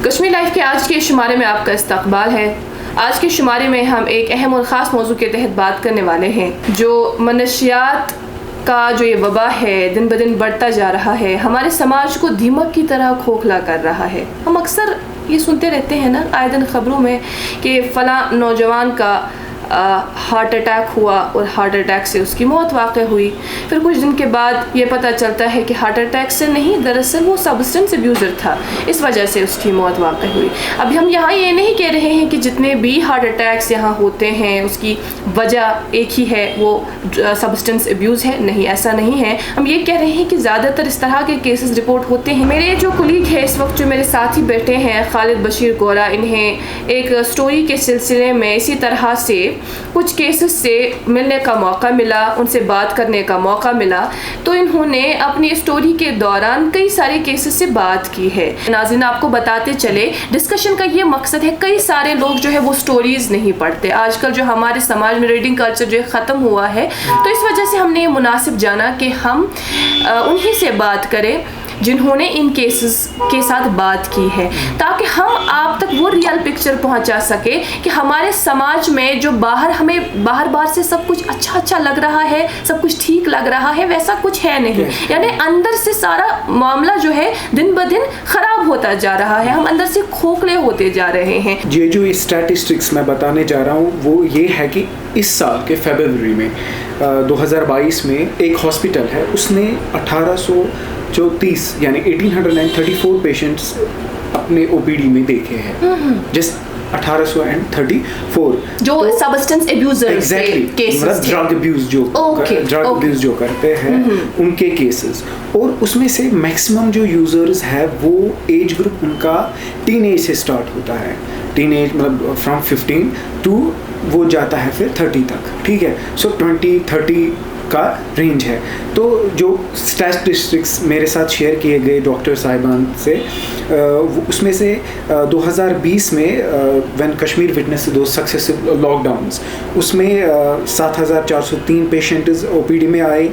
Kashmir life के आज के शुमारे में आपका इस्तकबाल है। आज के शुमारे में हम एक अहम और ख़ास मौजू के तहत बात करने वाले हैं। जो मनशियात का जो ये वबा है दिन ब दिन बढ़ता जा रहा है, हमारे समाज को दीमक की तरह खोखला कर रहा है। हम अक्सर ये सुनते रहते हैं ना आए दिन ख़बरों में कि फ़लाँ नौजवान का हार्ट अटैक हुआ और हार्ट अटैक से उसकी मौत वाक़ हुई। फिर कुछ दिन के बाद ये पता चलता है कि हार्ट अटैक से नहीं, दरअसल वो सब्सटेंस अब्यूज़र था, इस वजह से उसकी मौत वाक़ हुई। अभी हम यहाँ ये नहीं कह रहे हैं कि जितने भी हार्ट अटैक्स यहाँ होते हैं उसकी वजह एक ही है, वो सब्सटेंस अब्यूज़ है। नहीं, ऐसा नहीं है। हम ये कह रहे हैं कि ज़्यादातर इस तरह के केसेस रिपोर्ट होते हैं। मेरे जो कुलीग है इस वक्त, जो मेरे साथ ही बैठे हैं, खालिद बशीर गोरा, इन्हें एक स्टोरी के सिलसिले में इसी तरह से कुछ केसेस से मिलने का मौका मिला, उनसे बात करने का मौका मिला, तो इन्होंने अपनी स्टोरी के दौरान कई सारे केसेस से बात की है। नाज़रीन, आपको बताते चले, डिस्कशन का ये मकसद है, कई सारे लोग जो है वो स्टोरीज़ नहीं पढ़ते। आजकल जो हमारे समाज में रीडिंग कल्चर जो है ख़त्म हुआ है, तो इस वजह से हमने ये मुनासिब जाना कि हम उन्हीं से बात करें जिन्होंने इन केसेस के साथ बात की है, ताकि हम आप तक वो रियल पिक्चर पहुंचा सके कि हमारे समाज में जो हमें बाहर से सब कुछ अच्छा लग रहा है, सब कुछ ठीक लग रहा है, वैसा कुछ है नहीं। यानी अंदर से सारा मामला जो है दिन ब दिन ख़राब होता जा रहा है, हम अंदर से खोखले होते जा रहे हैं। ये जो स्टैटिस्टिक्स मैं बताने जा रहा हूँ वो ये है कि इस साल के फरवरी में 2022 में एक हॉस्पिटल है, उसने 1834 यानी 1834 पेशेंट्स अपने ओपीडी में देखे हैं। जस्ट 1834 जो substance abusers cases, drug abuse जो करते हैं उनके केसेस, और उसमें से मैक्सिमम जो यूजर्स है वो एज ग्रुप उनका टीनेज से स्टार्ट होता है। टीनेज मतलब फ्रॉम 15 टू वो जाता है फिर 30 तक, ठीक है। सो 20-30 का रेंज है। तो जो स्टैटिस्टिक्स मेरे साथ शेयर किए गए डॉक्टर साहिबान से, उसमें से 2020 में व्हेन कश्मीर विटनेस दो सक्सेसिव लॉकडाउन्स, उसमें 7403 पेशेंट्स ओपीडी में आए।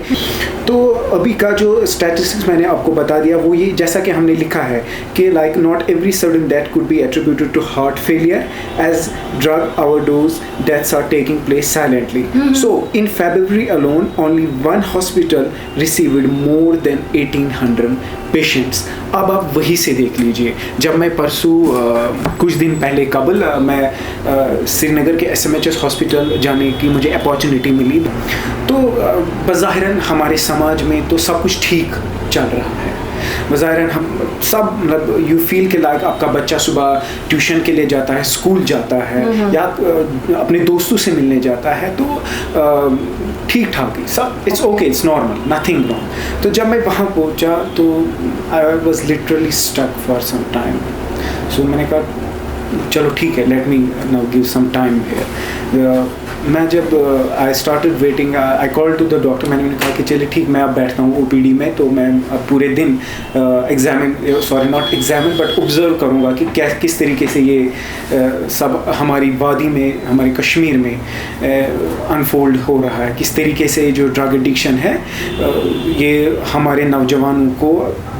तो अभी का जो स्टैटिस्टिक्स मैंने आपको बता दिया वो ये, जैसा कि हमने लिखा है कि like not every sudden death could be attributed to heart failure as drug overdose deaths are taking place silently. So in February alone only one hospital received more than 1800 patients. अब आप वही से देख लीजिए, जब मैं परसों कुछ दिन पहले कबल मैं श्रीनगर के SMHS हॉस्पिटल जाने की मुझे अपॉर्चुनिटी मिली, तो बज़ाहिरन हमारे समाज में तो सब कुछ ठीक चल रहा है। बज़ाहिरन हम सब मतलब यू फील के लाइक आपका बच्चा सुबह ट्यूशन के लिए जाता है, स्कूल जाता है या अपने दोस्तों से मिलने जाता है, तो ठीक ठाक ही सब, it's okay, it's normal, nothing wrong. तो जब मैं वहाँ पहुँचा तो I was literally stuck for some time. So मैंने कहा चलो ठीक है, let me now give some time here. मैं जब I started waiting, I call to the doctor, मैंने कहा कि चलिए ठीक, मैं अब बैठता हूँ ओपीडी में, तो मैं अब पूरे दिन बट ऑब्जर्व करूँगा कि किस तरीके से ये सब हमारी वादी में, हमारी कश्मीर में अनफोल्ड हो रहा है, किस तरीके से जो ड्रग एडिक्शन है ये हमारे नौजवानों को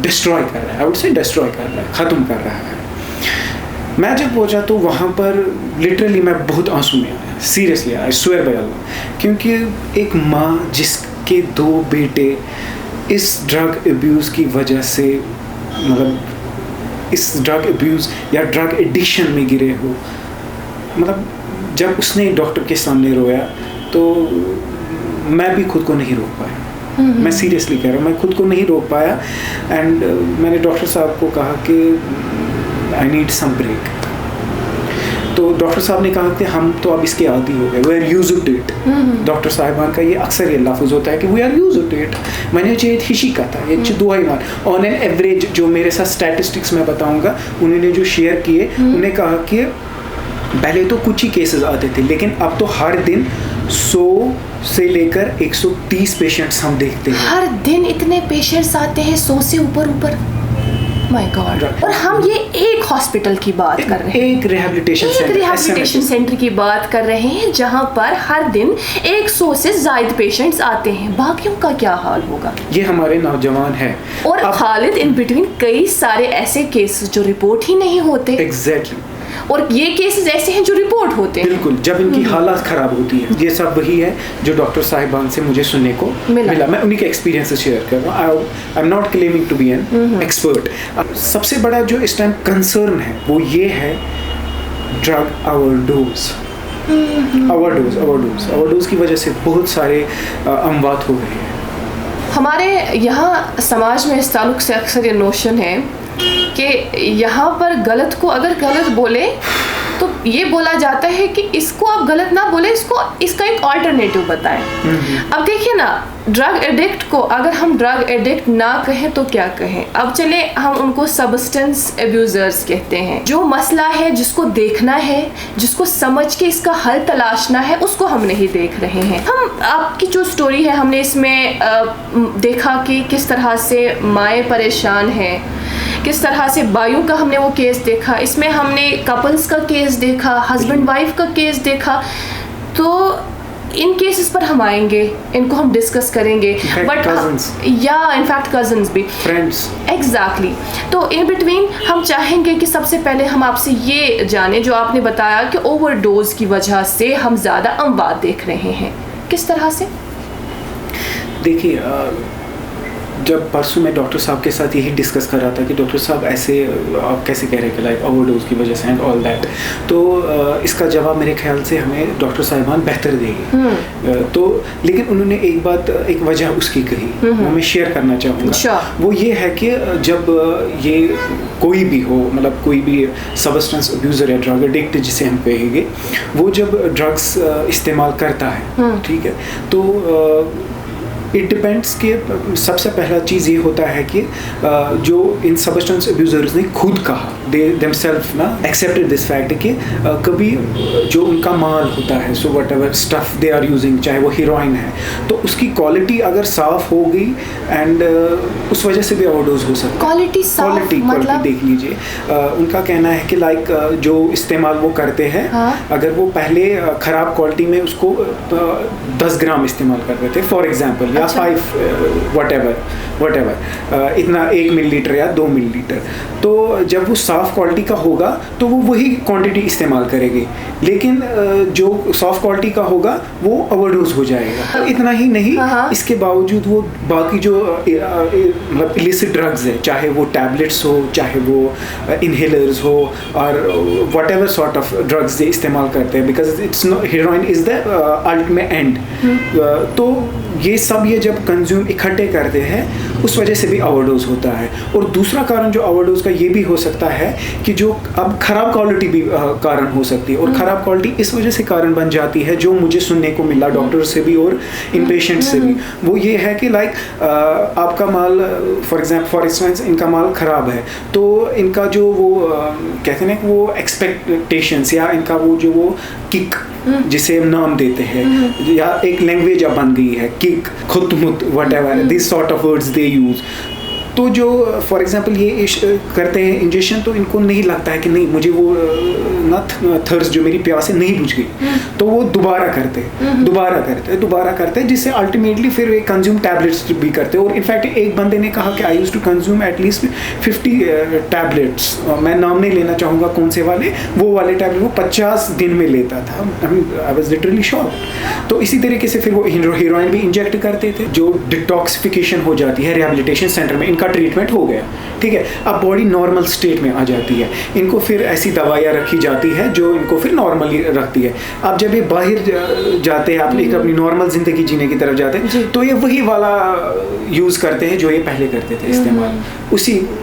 डिस्ट्रॉय कर रहा है, आई वुड से डिस्ट्रॉय कर रहा है, ख़त्म कर रहा है। मैं जब पहुंचा तो वहाँ पर लिटरली मैं बहुत आंसू में आया, सीरियसली आई स्वेयर बाय अल्लाह, क्योंकि एक माँ जिसके 2 बेटे इस ड्रग अब्यूज़ की वजह से, मतलब इस ड्रग अब्यूज़ या ड्रग एडिक्शन में गिरे हो, मतलब जब उसने डॉक्टर के सामने रोया तो मैं भी खुद को नहीं रोक पाया। मैं सीरियसली कह रहा हूँ, मैं खुद को नहीं रोक पाया। एंड मैंने डॉक्टर साहब को कहा कि आई नीड सम ब्रेक। तो डॉक्टर साहब ने कहा कि हम तो अब इसके आदी हो गए, we are used to it. Doctor साहिबान का ये अक्सर ये लफ्ज़ होता है कि we are used to it. मैंने ये हिशी का था, ये दुआ ही मान ऑन एन एवरेज, जो मेरे साथ स्टैटिस्टिक्स में बताऊंगा, उन्होंने जो शेयर किए, उन्होंने कहा कि पहले तो कुछ ही केसेस आते थे, लेकिन अब तो हर दिन 100 से लेकर 130 पेशेंट्स हम देखते हैं। हर दिन इतने पेशेंट्स आते हैं, 100 से ऊपर। My God. और हम ये एक हॉस्पिटल की बात कर रहे हैं, एक रिहैबिलिटेशन सेंटर की बात कर रहे हैं जहां पर हर दिन 100 से ज्यादा पेशेंट्स आते हैं। बाकियों का क्या हाल होगा? ये हमारे नौजवान हैं और खालिद, इन बिटवीन कई सारे ऐसे केसेस जो रिपोर्ट ही नहीं होते। एग्जैक्टली। और ये केसेस ऐसे हैं जो रिपोर्ट होते हैं। बिल्कुल, जब इनकी हालत खराब होती है। ये सब वही है जो डॉक्टर साहिबान से मुझे सुनने को मिला। मैं उन्हीं के एक्सपीरियंस शेयर कर रहा हूँ। I am not claiming to be an expert. सबसे बड़ा जो इस टाइम कंसर्न है वो ये है ड्रग ओवरडोज। ओवरडोज की वजह से बहुत सारे अमवात हो रहे हैं। हमारे यहाँ समाज में इस ताल्लुक से अक्सर ये नोशन है कि यहाँ पर गलत को अगर गलत बोले तो ये बोला जाता है कि इसको आप गलत ना बोले, इसका एक ऑल्टरनेटिव बताएं। अब देखिए ना, ड्रग एडिक्ट को अगर हम ड्रग एडिक्ट ना कहें तो क्या कहें? अब चले हम उनको सब्सटेंस एब्यूजर्स कहते हैं। जो मसला है, जिसको देखना है, जिसको समझ के इसका हल तलाशना है, उसको हम नहीं देख रहे हैं। हम आपकी जो स्टोरी है, हमने इसमें देखा कि किस तरह से माएँ परेशान हैं, किस तरह से बायू का हमने वो केस देखा, इसमें हमने कपल्स का केस देखा, हस्बैंड वाइफ का केस देखा। तो इन केसेस पर हम आएंगे, इनको हम डिस्कस करेंगे। बट इनफैक्ट कजन्स भी, फ्रेंड्स। एग्जैक्टली। तो इन बिटवीन हम चाहेंगे कि सबसे पहले हम आपसे ये जाने, जो आपने बताया कि ओवरडोज की वजह से हम ज़्यादा अमवात देख रहे हैं, किस तरह से? देखिए, जब परसों मैं डॉक्टर साहब के साथ यही डिस्कस कर रहा था कि डॉक्टर साहब ऐसे आप कैसे कह रहे हैं कि लाइक ओवरडोज की वजह से एंड ऑल दैट, तो इसका जवाब मेरे ख्याल से हमें डॉक्टर साहिबान बेहतर देंगे। तो लेकिन उन्होंने एक वजह उसकी कही, वो मैं शेयर करना चाहूँगा। वो ये है कि जब ये कोई भी हो, मतलब कोई भी सब्सटेंस अब्यूज़र या ड्रग एडिक्ट जिसे हम कहेंगे, वो जब ड्रग्स इस्तेमाल करता है, ठीक है, तो इट डिपेंड्स कि सबसे पहला चीज़ ये होता है कि जो इन सब्सटेंस अब्यूजर्स ने खुद कहा, दे देमसेल्फ ना एक्सेप्टेड दिस फैक्ट कि कभी जो उनका माल होता है, so whatever stuff they are using, चाहे वो हीरोइन है, तो उसकी क्वालिटी अगर साफ हो गई एंड उस वजह से भी ओवरडोज हो सकता है। क्वालिटी देख लीजिए। उनका कहना है कि लाइक जो इस्तेमाल वो करते हैं, अगर वो पहले ख़राब क्वालिटी में उसको 10 ग्राम इस्तेमाल कर रहे थे फॉर एग्जाम्पल, 5 whatever, इतना 1 मिलीलीटर या 2 मिलीलीटर, तो जब वो साफ क्वालिटी का होगा तो वो वही क्वांटिटी इस्तेमाल करेंगे। लेकिन जो सॉफ्ट क्वालिटी का होगा वो ओवरडोज हो जाएगा। इतना ही नहीं, इसके बावजूद वो बाकी जो मतलब इलिसिट ड्रग्स है, चाहे वो टैबलेट्स हो, चाहे वो इनहेलर्स हो, और व्हाटएवर सॉर्ट ऑफ ड्रग्स ये इस्तेमाल करते हैं, because it's heroin is the ultimate and. तो ये सब ये जब कंज्यूम इकट्ठे करते हैं उस वजह से भी ओवरडोज होता है। और दूसरा कारण जो ओवरडोज का ये भी हो सकता है कि जो अब खराब क्वालिटी भी कारण हो सकती है, और खराब क्वालिटी इस वजह से कारण बन जाती है, जो मुझे सुनने को मिला डॉक्टर से भी और इन पेशेंट से भी, वो ये है कि लाइक आपका माल फॉर इंस्टेंस इनका माल खराब है, तो इनका जो वो कहते हैं वो एक्सपेक्टेशंस या इनका वो जो वो किक जिसे हम नाम देते हैं, या एक लैंग्वेज अब बन गई है, किक, खुतमुत, whatever this sort of words they use. तो जो फॉर एग्जांपल ये करते हैं इंजेक्शन, तो इनको नहीं लगता है कि नहीं मुझे वो ना थर्स्ट जो मेरी प्यास है नहीं बुझ गई, तो वो दोबारा करते जिससे अल्टीमेटली फिर वे कंज्यूम टैबलेट्स भी करते हैं। और इनफैक्ट एक बंदे ने कहा कि I used to consume at least 50 tablets, मैं नाम नहीं लेना चाहूँगा कौन से वाले, वो वाले टैबलेट वो 50 दिन में लेता था। I was literally shocked. तो इसी तरीके से फिर वो हीरोइन भी इंजेक्ट करते थे, जो डिटॉक्सिफिकेशन हो जाती है रिहैबिलिटेशन सेंटर में, का ट्रीटमेंट हो गया, ठीक है, अब बॉडी नॉर्मल स्टेट में आ जाती है, इनको फिर ऐसी दवाइयाँ रखी जाती है जो इनको फिर नॉर्मली रखती है। अब जब ये बाहर जाते हैं, अपनी नॉर्मल जिंदगी जीने की तरफ जाते हैं, तो ये वही वाला यूज़ करते हैं जो ये पहले करते थे इस्तेमाल,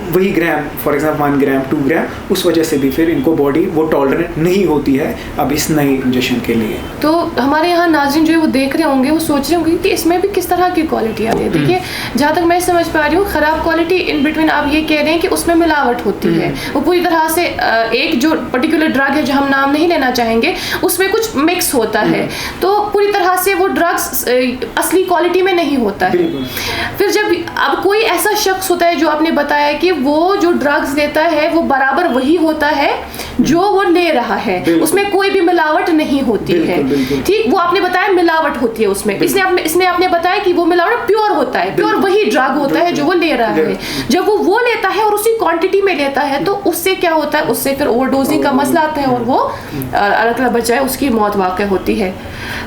वही ग्राम, फॉर एग्जाम्पल 1 ग्राम 2 ग्राम, उस वजह से भी फिर इनको बॉडी वो टॉलरेट नहीं होती है अब इस नए इंजेक्शन के लिए। तो हमारे यहाँ नाज़रीन जो है वो देख रहे होंगे, वो सोच रहे होंगे कि इसमें भी किस तरह की क्वालिटी आ रही है। देखिए, जहाँ तक मैं समझ पा रही हूँ, ख़राब क्वालिटी इन बिटवीन आप ये कह रहे हैं कि उसमें मिलावट होती है, वो पूरी तरह से एक जो पर्टिकुलर ड्रग है जो हम नाम नहीं लेना चाहेंगे उसमें कुछ मिक्स होता है, तो पूरी तरह से वो ड्रग्स असली क्वालिटी में नहीं होता है। फिर जब अब कोई ऐसा शख्स होता है जो आपने बताया कि वो जो ड्रग्स लेता है वो बराबर वही होता है जो वो ले रहा है, उसमें कोई भी मिलावट नहीं होती है, ठीक, वो आपने बताया मिलावट होती है उसमें, इसने आपने बताया कि वो मिलावट प्योर होता है, प्योर वही ड्रग होता है जो वो ले रहा है। जब वो लेता है और उसी क्वांटिटी में लेता है तो उससे क्या होता है, उससे फिर ओवरडोजिंग का मसला आता है और वो अल्लाह बचाए उसकी मौत वाक़ होती है।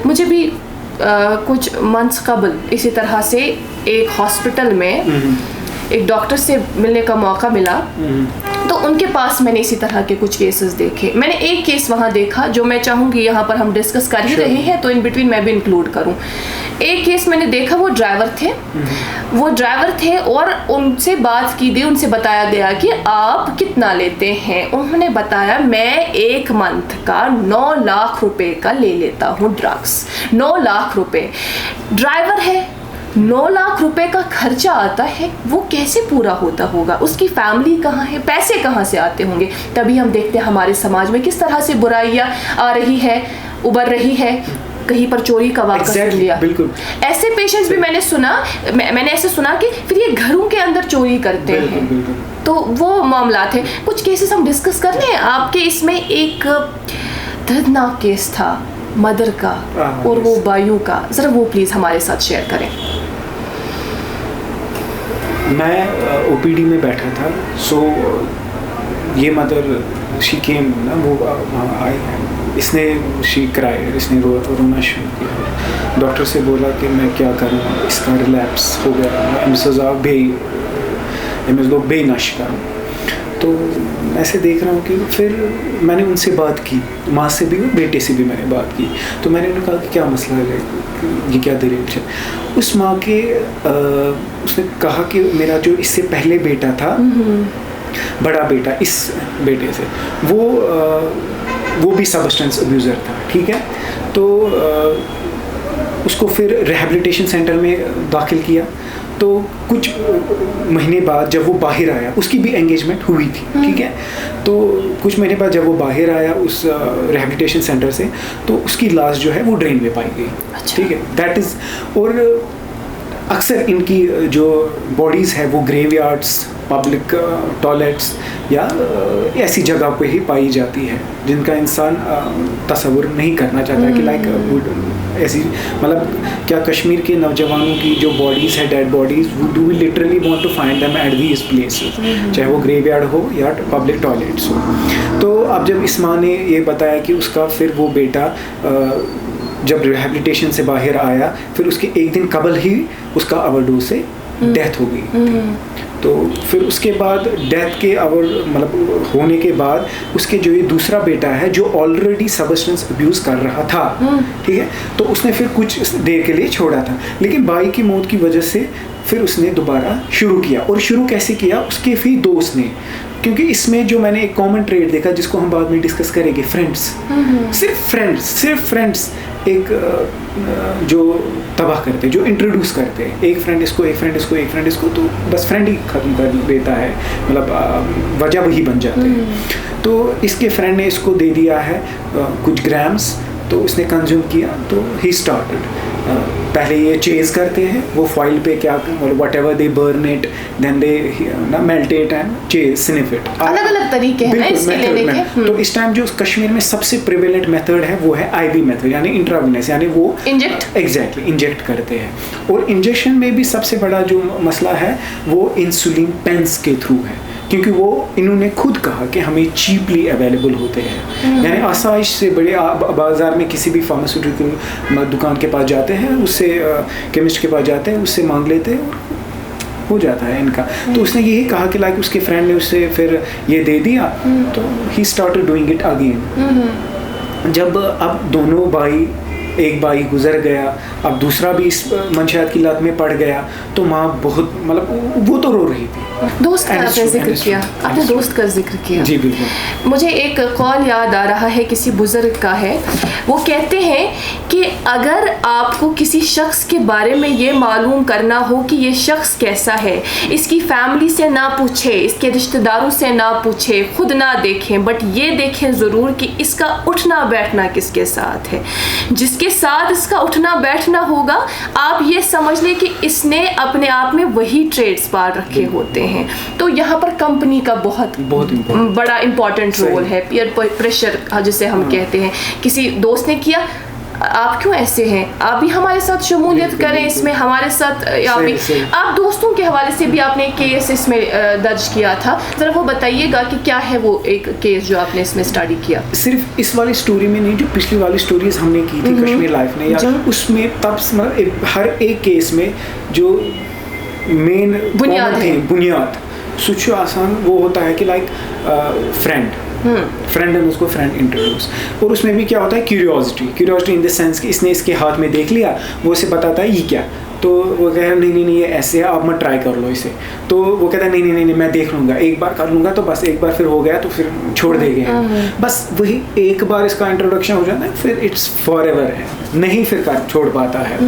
मुझे भी कुछ मंथ्स कबल इसी तरह से एक हॉस्पिटल में एक डॉक्टर से मिलने का मौका मिला, तो उनके पास मैंने इसी तरह के कुछ केसेस देखे। मैंने एक केस वहाँ देखा जो मैं चाहूँगी यहाँ पर हम डिस्कस कर ही रहे हैं तो इन बिटवीन मैं भी इंक्लूड करूँ। एक केस मैंने देखा, वो ड्राइवर थे और उनसे बात की गई, उनसे बताया गया कि आप कितना लेते हैं। उन्होंने बताया मैं 1 मंथ का 9 लाख रुपए का ले लेता हूँ ड्रग्स। 9 लाख रुपए, ड्राइवर है, 9 लाख रुपए का खर्चा आता है, वो कैसे पूरा होता होगा, उसकी फैमिली कहाँ है, पैसे कहाँ से आते होंगे। तभी हम देखते हैं हमारे समाज में किस तरह से बुराइयाँ आ रही है, उभर रही है। कहीं पर चोरी का वाक़ा सुन लिया, बिल्कुल ऐसे पेशेंट्स भी मैंने सुना, मैंने ऐसे सुना कि फिर ये घरों के अंदर चोरी करते हैं, तो वो मामला थे। कुछ केसेस हम डिस्कस कर रहे हैं। आपके इसमें एक दर्दनाक केस था मदर का और वो बायू का, ज़रा वो प्लीज़ हमारे साथ शेयर करें। मैं ओपीडी में बैठा था, सो ये मदर शी केम ना, वो आई, इसने शी क्राइड, इसने रोना शुरू किया। डॉक्टर से बोला कि मैं क्या करूँ, इसका रिलैप्स हो गया, बेनश का। तो ऐसे देख रहा हूँ कि फिर मैंने उनसे बात की, माँ से भी और बेटे से भी मैंने बात की। तो मैंने उन्हें कहा कि क्या मसला है, ये क्या दलील है। उस माँ के उसने कहा कि मेरा जो इससे पहले बेटा था, बड़ा बेटा इस बेटे से, वो भी सब्सटेंस अब्यूज़र था, ठीक है। तो उसको फिर रिहैबिलिटेशन सेंटर में दाखिल किया। तो कुछ महीने बाद जब वो बाहर आया, उसकी भी एंगेजमेंट हुई थी, ठीक है। तो कुछ महीने बाद जब वो बाहर आया उस रिहैबिलिटेशन सेंटर से, तो उसकी लाश जो है वो ड्रेन में पाई गई, ठीक है। दैट इज़, और अक्सर इनकी जो बॉडीज़ है वो ग्रेवयार्ड्स, पब्लिक टॉयलेट्स या ऐसी जगह पे ही पाई जाती है जिनका इंसान तसव्वुर नहीं करना चाहता है कि लाइक ऐसी, मतलब क्या कश्मीर के नौजवानों की जो बॉडीज़ है, dead bodies, do we literally want to find them at these places, चाहे वो ग्रेवयार्ड हो या पब्लिक टॉयलेट्स हो। तो अब जब इस माँ ने ये बताया कि उसका फिर वो बेटा जब रिहैबिलिटेशन से बाहर आया, फिर उसके एक दिन कबल ही उसका ओवरडोज से डेथ हो गई। तो फिर उसके बाद डेथ के मतलब होने के बाद उसके जो ये दूसरा बेटा है जो ऑलरेडी सब्सटेंस अब्यूज़ कर रहा था, ठीक है, तो उसने फिर कुछ देर के लिए छोड़ा था, लेकिन भाई की मौत की वजह से फिर उसने दोबारा शुरू किया। और शुरू कैसे किया, उसके फिर दोस्त ने, क्योंकि इसमें जो मैंने एक कॉमन ट्रेड देखा जिसको हम बाद में डिस्कस करेंगे, फ्रेंड्स, सिर्फ फ्रेंड्स एक जो तबाह करते, जो इंट्रोड्यूस करते हैं, एक फ्रेंड इसको, एक फ्रेंड इसको, एक फ्रेंड इसको, तो बस फ्रेंड ही खत्म कर देता है, मतलब वजह वही बन जाते हैं। तो इसके फ्रेंड ने इसको दे दिया है कुछ ग्राम्स, तो उसने कंज्यूम किया, तो ही स्टार्टेड। पहले ये चेज करते हैं, वो फॉइल पे क्या, whatever they burn it, then they melt it and chase sniff it. अलग अलग तरीके हैं इसके लेने के। तो इस टाइम जो कश्मीर में सबसे प्रिवेलेंट मेथड है वो है आईवी मेथड, यानी इंट्रावेनस, यानी वो इंजेक्ट करते हैं। और इंजेक्शन में भी सबसे बड़ा जो मसला है वो इंसुलिन पेंस के थ्रू है, क्योंकि वो इन्होंने खुद कहा कि हमें चीपली अवेलेबल होते हैं, यानी आसाइश से बड़े बाज़ार में किसी भी फार्मास्यूटिकल दुकान के पास जाते हैं, उससे केमिस्ट के पास जाते हैं, उससे मांग लेते हैं, हो जाता है इनका। तो उसने यही कहा कि लाइक उसके फ्रेंड ने उससे फिर ये दे दिया, तो he started doing it again. जब अब दोनों भाई एक भाई गुजर गया, अब दूसरा भी इस मंशियात की लत में पड़ गया, तो माँ बहुत मतलब वो तो रो रही थी। दोस्त का आपने जिक्र किया, आपने दोस्त का जिक्र किया। जी बिल्कुल। मुझे एक कॉल याद आ रहा है, किसी बुजुर्ग का है। वो कहते हैं कि अगर आपको किसी शख्स के बारे में ये मालूम करना हो कि ये शख्स कैसा है, इसकी फैमिली से ना पूछे, इसके रिश्तेदारों से ना पूछे, खुद ना देखें, बट ये देखें ज़रूर कि इसका उठना बैठना किसके साथ है। जिसके साथ इसका उठना बैठना होगा, आप ये समझ लें कि इसने अपने आप में वही ट्रेड्स पाल रखे होते हैं। तो यहाँ पर कंपनी का बहुत बड़ा इंपॉर्टेंट रोल है। पीयर प्रेशर जिसे हम कहते हैं, किसी दोस्त ने किया, आप क्यों ऐसे हैं, आप भी हमारे साथ शमूलियत करें इसमें, हमारे साथ आप दोस्तों के हवाले से भी आपने केस इसमें दर्ज किया था, ज़रा वो बताइएगा कि क्या है वो एक केस जो आपने इसमें स्टडी किया। सिर्फ इस वाली स्टोरी में नहीं, जो पिछली वाली स्टोरीज हमने की थी कश्मीर लाइफ ने, या उसमें तब मतलब हर एक केस में जो मेन बुनियाद सोचो आसान वो होता है कि लाइक फ्रेंड एंड उसको फ्रेंड इंट्रोड्यूस, और उसमें भी क्या होता है क्यूरियोसिटी इन द सेंस कि इसने इसके हाथ में देख लिया, वो उसे बताता है ये क्या, तो वो कह रहा है नहीं ये ऐसे है, आप मत ट्राई कर लो इसे, तो वो कहता है नहीं मैं देख लूँगा, एक बार कर लूँगा, तो बस एक बार फिर हो गया तो फिर छोड़ देंगे, बस वही एक बार इसका इंट्रोडक्शन हो जाता है, फिर इट्स फॉर एवर है, नहीं फिर कर छोड़ पाता है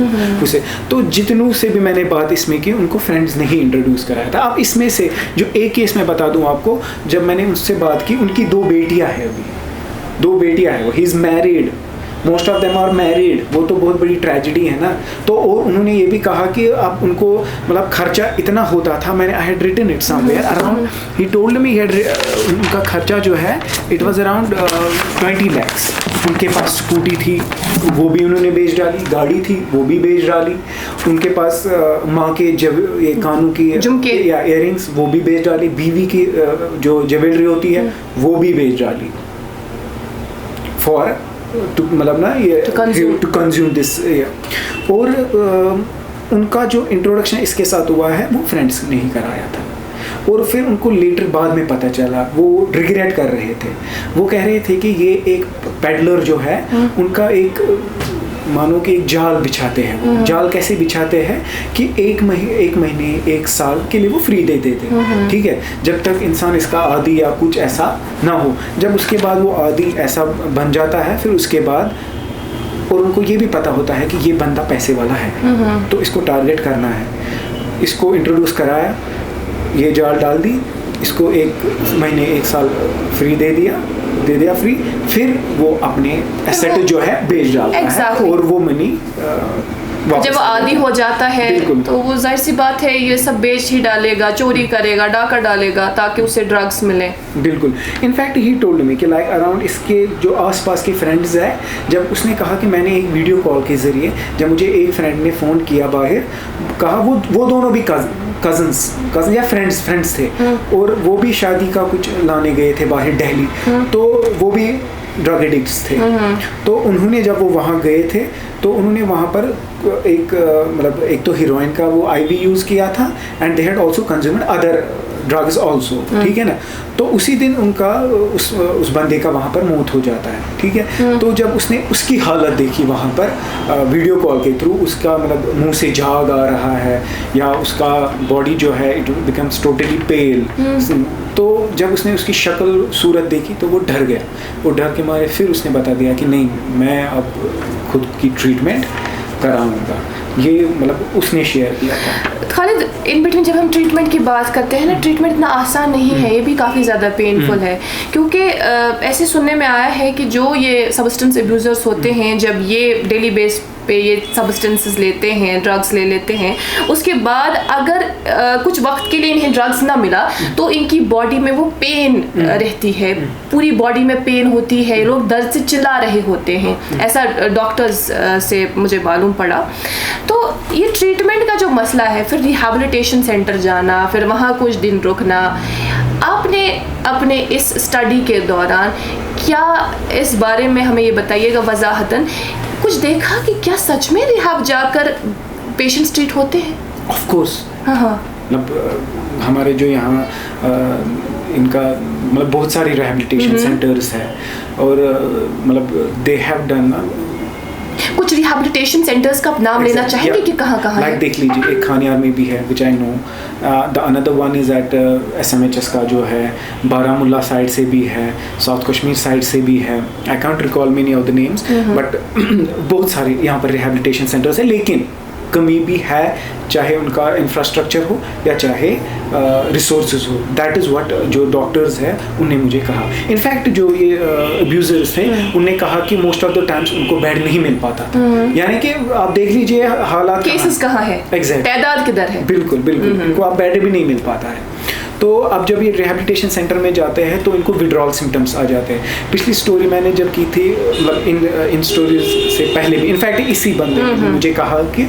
उसे। तो जितनों से भी मैंने बात इसमें की, उनको फ्रेंड्स ने ही इंट्रोड्यूस कराया था। अब इसमें से जो एक केस मैं बता दूँ आपको, जब मैंने उससे बात की, उनकी 2 बेटियाँ हैं, अभी 2 बेटियाँ हैं, वो ही is married, most of them are married, वो तो बहुत बड़ी ट्रेजेडी है ना। तो और उन्होंने ये भी कहा कि अब उनको मतलब खर्चा इतना होता था, मैंने I had written it somewhere around, he told me उनका खर्चा जो है इट वाज अराउंड 20 lakhs। उनके पास स्कूटी थी, वो भी उन्होंने बेच डाली, गाड़ी थी, वो भी बेच डाली, उनके पास माँ के ये कानों की झुमके या इयररिंग्स वो भी बेच डाली, बीवी की जो ज्वेलरी होती है वो भी बेच डाली, फॉर मतलब ना ये टू कंज्यूम दिस। और उनका जो इंट्रोडक्शन इसके साथ हुआ है वो फ्रेंड्स ने ही कराया था, और फिर उनको लेटर बाद में पता चला, वो रिग्रेट कर रहे थे, वो कह रहे थे कि ये एक पेडलर जो है उनका एक मानो कि एक जाल बिछाते हैं। जाल कैसे बिछाते हैं कि एक महीने 1 साल के लिए वो फ्री दे देते हैं, ठीक है, जब तक इंसान इसका आदी या कुछ ऐसा ना हो। जब उसके बाद वो आदी ऐसा बन जाता है, फिर उसके बाद और उनको ये भी पता होता है कि ये बंदा पैसे वाला है, तो इसको टारगेट करना है, इसको इंट्रोड्यूस कराया, ये जाल डाल दी, इसको 1 महीने 1 साल फ्री दे दिया फ्री, फिर वो अपने एसेट जो है बेच डालता है, और वो मनी जब वो आदी हो जाता है तो वो जाहिर सी बात है ये सब बेच ही डालेगा, चोरी करेगा, डाका डालेगा ताकि उसे ड्रग्स मिले। बिल्कुल। इनफैक्ट ही टोल्ड मी कि लाइक अराउंड इसके जो आसपास के फ्रेंड्स हैं, जब उसने कहा कि मैंने एक वीडियो कॉल के ज़रिए, जब मुझे एक फ्रेंड ने फ़ोन किया बाहर, कहा वो दोनों भी कज़न या फ्रेंड्स थे, और वो भी शादी का कुछ लाने गए थे बाहर दिल्ली, तो वो भी ड्रग एडिक्ट्स थे। तो उन्होंने जब वो वहाँ गए थे तो उन्होंने वहाँ पर मतलब एक तो हीरोइन का वो IV यूज़ किया था, and they had also consumed other drugs also, ठीक है ना। तो उसी दिन उनका उस बंदे का वहाँ पर मौत हो जाता है, ठीक है। तो जब उसने उसकी हालत देखी वहाँ पर वीडियो कॉल के थ्रू, उसका मतलब मुंह से झाग आ रहा है, या उसका बॉडी जो है इट बिकम्स टोटली पेल, तो जब उसने उसकी शक्ल सूरत देखी तो वो डर गया। वो डर के मारे फिर उसने बता दिया कि नहीं, मैं अब खुद की ट्रीटमेंट कराऊंगा। ये मतलब उसने शेयर किया था। खालिद, इन बिटवीन जब हम ट्रीटमेंट की बात करते हैं ना, ट्रीटमेंट इतना आसान नहीं है, ये भी काफ़ी ज़्यादा पेनफुल है, क्योंकि ऐसे सुनने में आया है कि जो ये सब्सटेंस अब्यूज़र्स होते हैं, जब ये डेली बेस पे ये सब्सटेंसेस लेते हैं, ड्रग्स ले लेते हैं, उसके बाद अगर कुछ वक्त के लिए इन्हें ड्रग्स ना मिला तो इनकी बॉडी में वो पेन रहती है, पूरी बॉडी में पेन होती है, लोग दर्द से चिल्ला रहे होते हैं, ऐसा डॉक्टर्स से मुझे मालूम पड़ा। तो ये ट्रीटमेंट का जो मसला है, फिर रिहैबिलिटेशन सेंटर जाना, फिर वहाँ कुछ दिन रुकना, आपने अपने इस स्टडी के दौरान क्या इस बारे में हमें ये बताइएगा वजाहतन, कुछ देखा कि क्या सच में रिहाब जाकर पेशेंट्स ट्रीट होते हैं? ऑफ कोर्स, हाँ, मतलब हमारे जो यहाँ इनका मतलब बहुत सारी रिहैबिलिटेशन सेंटर्स हैं, और मतलब दे हैव डन कुछ रिहैबिलिटेशन सेंटर्स का नाम लेना चाहेंगे कि कहाँ है? देख लीजिए, एक खानियार में भी है which I know, the another one is at SMHS का जो है, बारामुल्ला साइड से भी है, साउथ कश्मीर साइड से भी है, I can't recall many of the names, but बहुत सारे यहाँ पर रिहैबिलिटेशन सेंटर्स है, लेकिन कमी भी है, चाहे उनका इंफ्रास्ट्रक्चर हो या चाहे रिसोर्सेज हो। दैट इज़ व्हाट जो डॉक्टर्स हैं उन्हें मुझे कहा। इनफैक्ट जो ये अब्यूजर्स थे उन्हें कहा कि मोस्ट ऑफ द टाइम्स उनको बेड नहीं मिल पाता था। यानी कि आप देख लीजिए हालात, केसेस कहाँ है, एग्जैक्ट तादाद किधर है। बिल्कुल बिल्कुल, इनको आप बेड भी नहीं मिल पाता है। तो अब जब ये रिहैबिलिटेशन सेंटर में जाते हैं तो इनको विड्रॉल सिम्टम्स आ जाते हैं। पिछली स्टोरी मैंने जब की थी, मतलब इन स्टोरीज से पहले भी, इनफैक्ट इसी बंदे ने मुझे कहा कि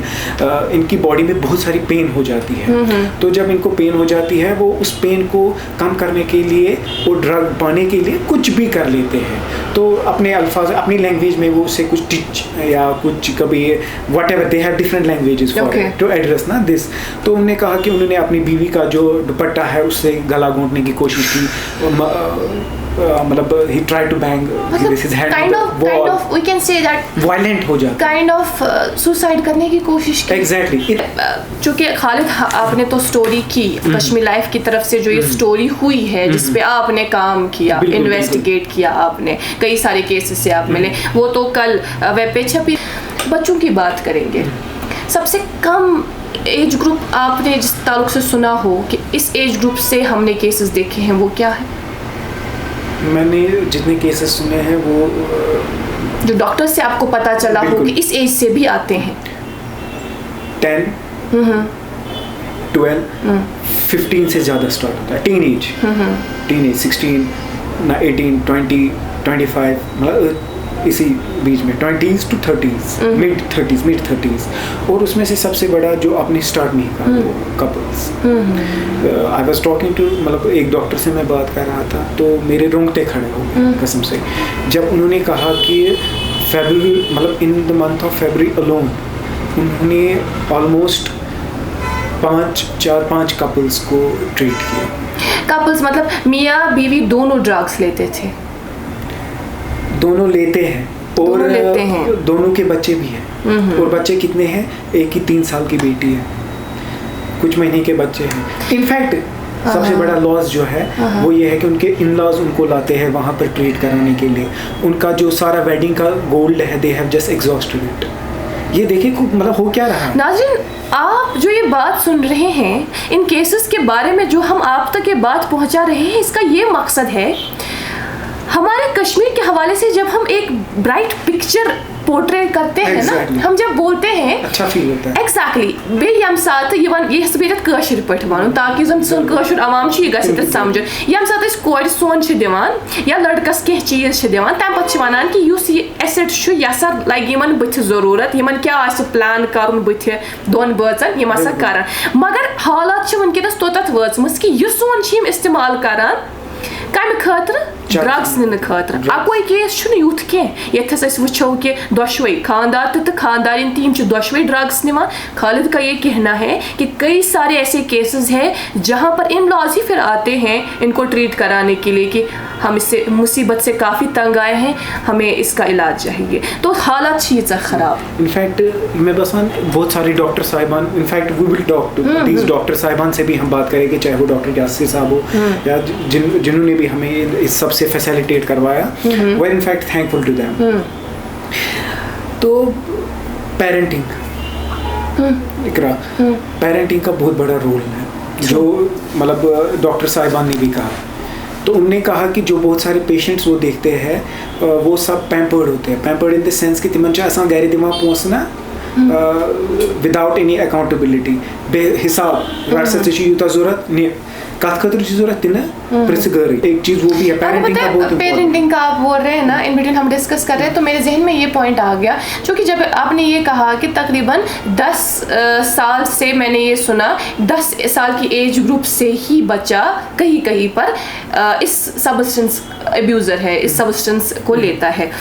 इनकी बॉडी में बहुत सारी पेन हो जाती है। तो जब इनको पेन हो जाती है, वो उस पेन को कम करने के लिए, वो ड्रग पाने के लिए कुछ भी कर लेते हैं। तो अपने अल्फाज, अपनी लैंग्वेज में वो उससे कुछ टिच या कुछ कभी whatever, they have different languages for to address ना दिस। तो उन्होंने कहा कि उन्होंने अपनी बीवी का जो दुपट्टा है उससे गला घोंटने की कोशिश की, मतलब he tried to bang his hand, kind of we can say that violent हो जाता, kind of suicide करने की कोशिश की। Exactly। चूँकि खालिद आपने तो स्टोरी की कश्मीर लाइफ की तरफ से, जो ये स्टोरी हुई है जिसपे आपने काम किया, इन्वेस्टिगेट किया आपने, कई सारे केसेस से आप मिले, वो तो कल वेब पे छपी। बच्चों की बात करेंगे, सबसे कम एज ग्रुप आपने जिस ताल्लुक से सुना हो कि इस एज ग्रुप से हमने केसेस देखे हैं, वो क्या है? मैंने जितने केसेस सुने हैं वो जो डॉक्टर से आपको पता चला हो कि इस एज से भी आते हैं, 10, 12, 15 से ज़्यादा स्टार्ट होता है। टीन एज 16, 18, 20, 25, मतलब इसी बीच में 20s to 30s, mid 30s, और उसमें से सबसे बड़ा जो आपने स्टार्ट नहीं कहा, couples. I was talking to, मतलब एक डॉक्टर से मैं बात कर रहा था तो मेरे रोंगटे खड़े हो गए कसम से, जब उन्होंने कहा कि फरवरी, मतलब in the month of February alone उन्होंने ऑलमोस्ट 5 कपल्स को ट्रीट किया। कपल्स मतलब मियाँ बीवी दोनों ड्रग्स लेते थे? दोनों लेते हैं, और दोनों के बच्चे भी हैं। और बच्चे कितने हैं? एक की 3 साल की बेटी है, कुछ महीने के बच्चे हैं। इनफैक्ट सबसे बड़ा लॉस जो है वो ये है कि उनके इन-लॉज उनको लाते हैं वहाँ पर ट्रीट कराने के लिए। उनका जो सारा वेडिंग का गोल्ड है, they have just exhausted it. ये देखिए मतलब हो क्या रहा है। नाज़रीन, आप जो ये बात सुन रहे हैं, इन केसेस के बारे में जो हम आप तक ये बात पहुँचा रहे हैं, इसका ये मकसद है, हमारे कश्मीर के हवाले से जब हम एक ब्राइट पिक्चर पोर्ट्रे करते हैं ना, हम जब बोलते हैं अच्छा फील होता है। एग्जैक्टली। बेल यम साथ यवन ये सपेत कशर पठ वन, ताकि जन सन कशर आवाम छी गसित समझ, यम साथ इस कोर सोन छ दिवान या लड़कस के चीज छ दिवान, तम पछ वनान कि युस ये एसेट छु यसा लाइक यमन बथ जरूरत, यमन क्या आस प्लान करन बथ दोन बचन यम आसा करन, मगर हालात छ वनकेनस तोतत वचमस कि युस सोन छी हम इस्तेमाल करन कम खतर, ड्रग्स निन खतर। अकोई केस छुन यूथ के यथस अस वुछो कि दोशवे खानदार तो खानदारिन तीन च दोशवे ड्रग्स निवा। खालिद का ये कहना है कि कई सारे ऐसे केसेस हैं जहां पर इन लॉज ही फिर आते हैं इनको ट्रीट कराने के लिए कि हम इससे मुसीबत से काफ़ी तंग आए हैं, हमें इसका इलाज चाहिए। तो हालात चीज़ ख़राब। इनफैक्ट मैं बस बहुत सारे डॉक्टर साहिबान, in fact we will talk to these doctor साहिबान से भी हम बात करेंगे, चाहे वो डॉक्टर यासिर साहब हो या जिन्होंने भी हमें इस सब से फैसिलिटेट करवाया, we are in fact thankful to them. तो पेरेंटिंग, इकरा, पेरेंटिंग का बहुत बड़ा रोल है, जो मतलब डॉक्टर साहिबान ने भी कहा। तो उनने कहा कि जो बहुत सारे पेशेंट्स वो देखते हैं वो सब पैम्पर्ड होते हैं। पैम्पर्ड इन द सेंस कि तिमन असां गैर दिमाग पहुँचना विदाउट एनी अकाउंटेबिलिटी, बेहिसाब रट से यूता जरूरत नहीं कत खतर जरूरत तीन एक चीज वो भी है पेरेंटिंग का। बहुत पेरेंटिंग का आप बोल रहे हैं ना, इन बिटवीन हम डिस्कस कर रहे हैं, तो मेरे जहन में ये पॉइंट आ गया, क्योंकि जब आपने ये कहा कि तकरीबन 10 साल से मैंने ये सुना 10 साल की एज ग्रुप से ही बच्चा कहीं कहीं पर इस सब्सटेंस अब्यूज़र है, इस सब्सटेंस को लेता है।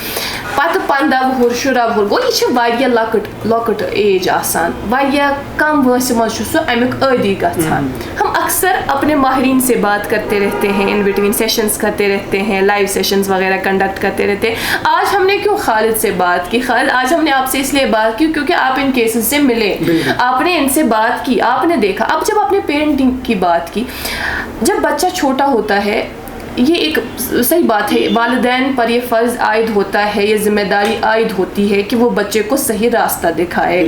पत 15 वुहर 10 वुहर गो ये वारिया लकट एज आसान वारिया कम वंस मज सो अमुक आदि गछान। हम अक्सर अपने माहिरीन से बात करते रहते हैं, इन बिटवीन सेशंस करते रहते हैं, लाइव सेशंस वगैरह कंडक्ट करते रहते हैं। आज हमने क्यों खालिद से बात की? खालिद, आज हमने आपसे इसलिए बात की क्योंकि आप इन केसेस से मिले, आपने इनसे बात की, आपने देखा। अब जब आपने पेरेंटिंग की बात की, जब बच्चा छोटा होता है, ये एक सही बात है, वालिदैन पर ये फ़र्ज़ आयद होता है, ये ज़िम्मेदारी आयद होती है कि वो बच्चे को सही रास्ता दिखाए।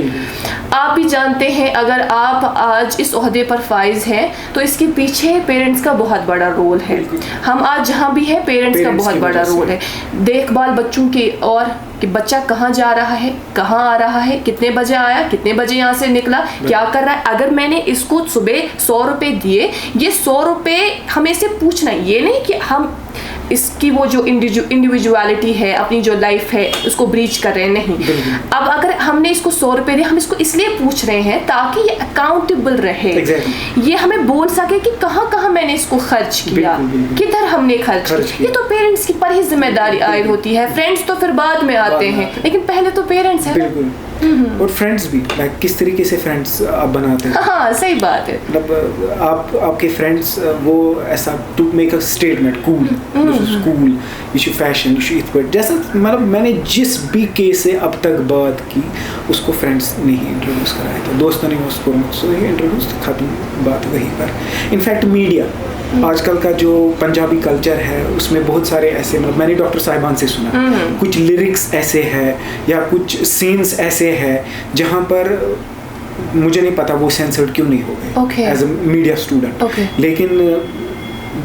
आप भी जानते हैं अगर आप आज इस ओहदे पर फाइज हैं तो इसके पीछे पेरेंट्स का बहुत बड़ा रोल है। हम आज जहाँ भी है पेरेंट्स का बहुत बड़ा रोल है, देखभाल बच्चों की, और कि बच्चा कहाँ जा रहा है, कहाँ आ रहा है, कितने बजे आया, कितने बजे यहाँ से निकला, क्या कर रहा है। अगर मैंने इसको सुबह 100 रुपये दिए, ये 100 रुपये हमें से पूछना, ये नहीं कि हम इसकी वो जो इंडिविजुअलिटी है, अपनी जो लाइफ है, उसको ब्रीच कर रहे हैं, नहीं। अब अगर हमने इसको 100 रुपये दिए, हम इसको इसलिए पूछ रहे हैं ताकि ये अकाउंटेबल रहे, ये हमें बोल सके कि कहाँ कहाँ मैंने इसको खर्च किया, किधर हमने खर्च किया। ये तो पेरेंट्स की पर ही जिम्मेदारी आयद होती है। फ्रेंड्स तो फिर बाद में आते हैं, लेकिन पहले तो पेरेंट्स है। और फ्रेंड्स भी, लाइक किस तरीके से फ्रेंड्स आप बनाते हैं। हाँ, सही बात है। मतलब आपके फ्रेंड्स वो ऐसा to make a statement, cool, cool, you should fashion, you should it, but जैसा मतलब मैंने जिस भी केस से अब तक बात की उसको फ्रेंड्स ने ही इंट्रोड्यूस कराया था, दोस्तों ने उसको इंट्रोड्यूस, खत्म बात वहीं पर। इनफैक्ट मीडिया आजकल का जो पंजाबी कल्चर है उसमें बहुत सारे ऐसे, मतलब मैंने डॉक्टर साहिबान से सुना, कुछ लिरिक्स ऐसे हैं या कुछ सीन्स ऐसे हैं जहाँ पर मुझे नहीं पता वो सेंसर्ड क्यों नहीं हो गए एज अ मीडिया स्टूडेंट, लेकिन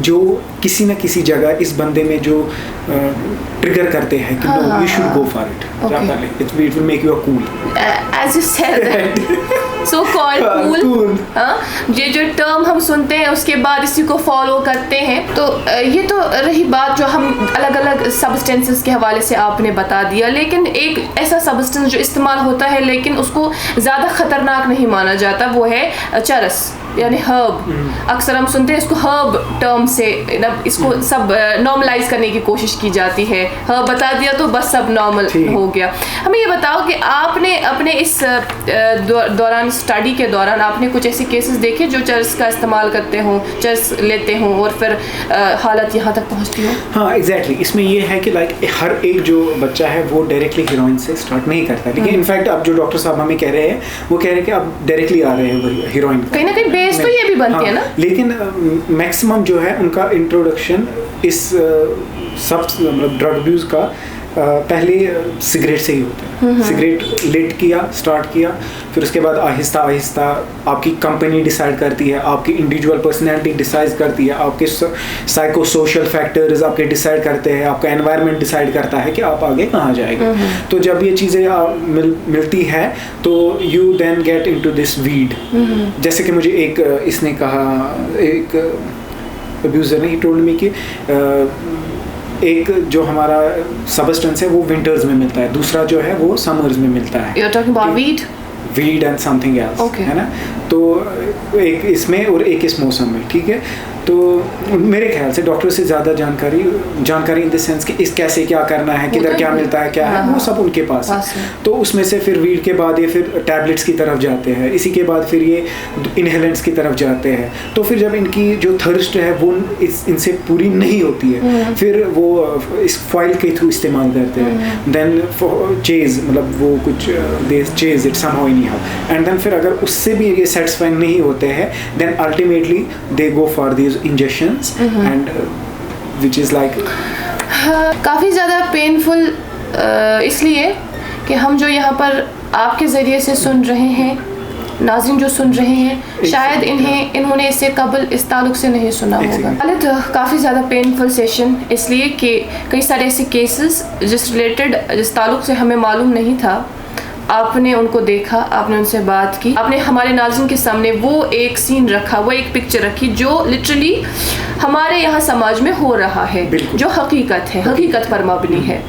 जो किसी न किसी जगह इस बंदे में जो ट्रिगर करते हैं कि no you should go for it, it will make you a cool, as you said so called cool. ये जो टर्म हम सुनते हैं उसके बाद इसी को फॉलो करते हैं। तो ये तो रही बात जो हम अलग अलग सब्सटेंसेस के हवाले से आपने बता दिया, लेकिन एक ऐसा सब्सटेंस जो इस्तेमाल होता है लेकिन उसको ज़्यादा ख़तरनाक नहीं माना जाता, वो है चरस यानी हर्ब। अक्सर हम सुनते हैं इसको हर्ब टर्म से, इसको सब नॉर्मलाइज करने की कोशिश की जाती है। हर्ब बता दिया तो बस सब नॉर्मल हो गया। हमें ये बताओ कि आपने अपने इस दौरान, स्टडी के दौरान, आपने कुछ ऐसे केसेस देखे जो चरस का इस्तेमाल करते हों, चरस लेते हों और फिर हालत यहाँ तक पहुँचती हो? हाँ, एग्जैक्टली। इसमें ये है कि लाइक हर एक जो बच्चा है वो डायरेक्टली हीरोइन से स्टार्ट नहीं करता, लेकिन इनफैक्ट अब जो डॉक्टर साहब हमें कह रहे हैं वो कह रहे हैं कि अब डायरेक्टली आ रहे हैं हीरोइन, कहीं ना कहीं बेस तो ये भी बनती है ना। लेकिन मैक्सिमम जो है उनका इंट्रोडक्शन इस सब मतलब ड्रग अब्यूज़ का पहले सिगरेट से ही होता है। सिगरेट लिट किया, स्टार्ट किया, फिर उसके बाद आहिस्ता आहिस्ता आपकी कंपनी डिसाइड करती है, आपकी इंडिविजुअल पर्सनैलिटी डिसाइड करती है, आपके साइको सोशल फैक्टर्स आपके डिसाइड करते हैं, आपका एनवायरनमेंट डिसाइड करता है कि आप आगे कहाँ जाएंगे। तो जब ये चीज़ें मिलती है तो you then get into this weed. जैसे कि मुझे एक इसने कहा, एक अब्यूज़र ने, ही टोल्ड मी कि एक जो हमारा सब्सटेंस है वो विंटर्स में मिलता है, दूसरा जो है वो समर्स में मिलता है। You're talking about weed and something else, है ना। तो एक इसमें और एक इस मौसम में, ठीक है। तो मेरे ख्याल से डॉक्टर से ज़्यादा जानकारी इन द सेंस कि इस कैसे क्या करना है, किधर क्या मिलता है, क्या है, वो सब उनके पास है। तो उसमें से फिर वीड के बाद ये फिर टैबलेट्स की तरफ जाते हैं, इसी के बाद फिर ये इनहेलेंट्स की तरफ जाते हैं। तो फिर जब इनकी जो थर्स्ट है वो इनसे पूरी नहीं होती है, फिर वो इस फॉइल के थ्रू इस्तेमाल करते हैं। देन चेज, मतलब वो कुछ they chase it somehow in how, and then फिर अगर उससे भी ये सेटिस्फाइंग नहीं होते हैं, then ultimately they go for these injections and which is like काफ़ी ज़्यादा पेनफुल इसलिए कि हम जो यहाँ पर आपके ज़रिए से सुन रहे हैं, नाज़रीन जो सुन रहे हैं, शायद इन्होंने इससे कबल इस ताल्लुक़ से नहीं सुना होगा। हालत काफ़ी ज़्यादा पेनफुल सेशन इसलिए कि कई सारे ऐसे केसेस जिस ताल्लुक़ से हमें मालूम नहीं था, आपने उनको देखा, आपने उनसे बात की, आपने हमारे नाज़रीन के सामने वो एक सीन रखा, वो एक पिक्चर रखी जो लिटरली हमारे यहाँ समाज में हो रहा है, जो हकीकत है, हकीकत पर मबनी है।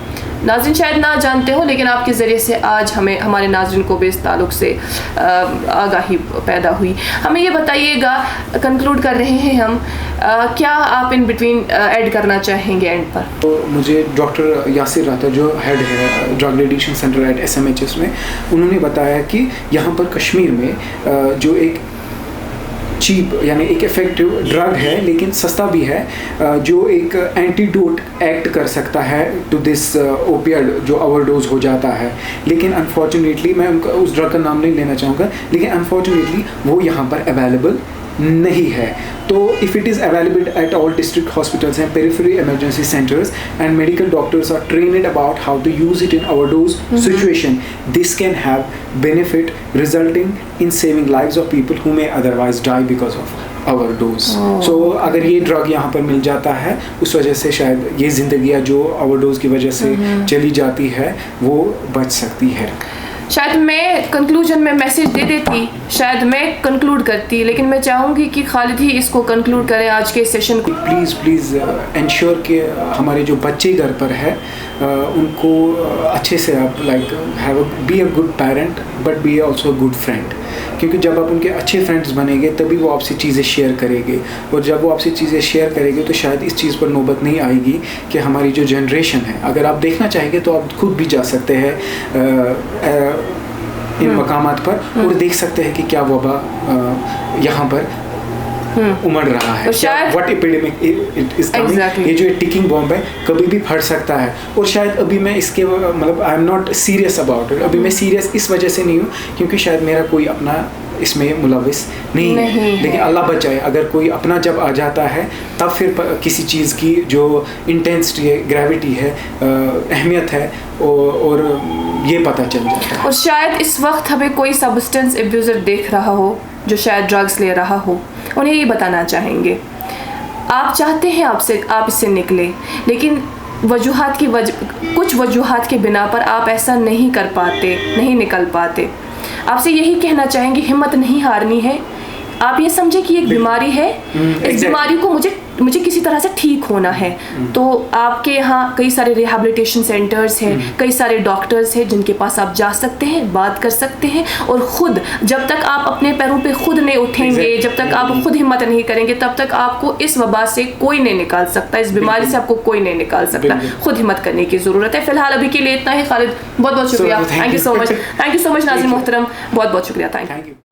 नाज़रीन शायद ना जानते हो, लेकिन आपके ज़रिए से आज हमें हमारे नाज़रीन को भी इस ताल्लुक़ से आगाही पैदा हुई। हमें ये बताइएगा, कंक्लूड कर रहे हैं हम, क्या आप इन बिटवीन ऐड करना चाहेंगे एंड पर? तो मुझे डॉक्टर यासिर राता जो हेड है drug addiction centre at SMHS में, उन्होंने बताया कि यहाँ पर कश्मीर में जो एक चीप यानी एक इफ़ेक्टिव ड्रग है लेकिन सस्ता भी है, जो एक एंटीडोट एक्ट कर सकता है टू दिस ओपियड जो ओवरडोज हो जाता है। लेकिन अनफॉर्चुनेटली, मैं उनका उस ड्रग का नाम नहीं लेना चाहूँगा, लेकिन अनफॉर्चुनेटली वो यहाँ पर अवेलेबल नहीं है। तो if it is available at all district hospitals and periphery emergency centres and medical doctors are trained about how to use it in overdose situation, this can have benefit resulting in saving lives of people who may otherwise die because of overdose. So अगर ये drug यहाँ पर मिल जाता है, उस वजह से शायद ये जिंदगियाँ जो ओवरडोज की वजह से चली जाती है वो बच सकती है। शायद मैं कंक्लूजन में मैसेज दे देती, शायद मैं कंक्लूड करती, लेकिन मैं चाहूँगी कि खालिद ही इसको कंक्लूड करें आज के सेशन को। प्लीज़ इंश्योर कि हमारे जो बच्चे घर पर है उनको अच्छे से आप be a good parent but be also a good friend, क्योंकि जब आप उनके अच्छे फ्रेंड्स बनेंगे तभी वो आपसे चीज़ें शेयर करेंगे, और जब वो आपसे चीज़ें शेयर करेंगे तो शायद इस चीज़ पर नौबत नहीं आएगी कि हमारी जो जनरेशन है, अगर आप देखना चाहेंगे तो आप खुद भी जा सकते हैं इन मकामात पर और देख सकते हैं कि क्या वबा यहाँ पर उमड़ रहा है, what epidemic it is coming. ये जो टिकिंग बॉम्ब है कभी भी फट सकता है। और शायद अभी मैं इसके मतलब आई am not serious about it, अभी मैं सीरियस इस वजह से नहीं हूँ क्योंकि शायद मेरा कोई अपना इसमें मुलविस नहीं है, लेकिन अल्लाह बचाए अगर कोई अपना जब आ जाता है तब फिर किसी चीज़ की जो इंटेंसिटी है, ग्रेविटी है, अहमियत है और ये पता चल जाता है। और शायद इस वक्त हमें कोई सब्सटेंस एब्यूज़र देख रहा हो जो शायद ड्रग्स ले रहा हो, उन्हें ये बताना चाहेंगे, आप चाहते हैं आप इससे निकलें, लेकिन कुछ वजूहात के बिना पर आप ऐसा नहीं कर पाते, नहीं निकल पाते। आपसे यही कहना चाहेंगे, हिम्मत नहीं हारनी है। आप ये समझे कि एक बीमारी है, इस बीमारी को मुझे किसी तरह से ठीक होना है। तो आपके यहाँ कई सारे रिहैबिलिटेशन सेंटर्स हैं, कई सारे डॉक्टर्स हैं जिनके पास आप जा सकते हैं, बात कर सकते हैं, और ख़ुद जब तक आप अपने पैरों पे खुद नहीं उठेंगे, जब तक आप खुद हिम्मत नहीं करेंगे, तब तक आपको इस वबा से कोई नहीं निकाल सकता, इस बीमारी से आपको कोई नहीं निकाल सकता। खुद हिम्मत करने की ज़रूरत है। फिलहाल अभी के लिए इतना ही। खालिद बहुत बहुत शुक्रिया, थैंक यू सो मच नाज़रीन मोहतरम, बहुत बहुत शुक्रिया, थैंक यू।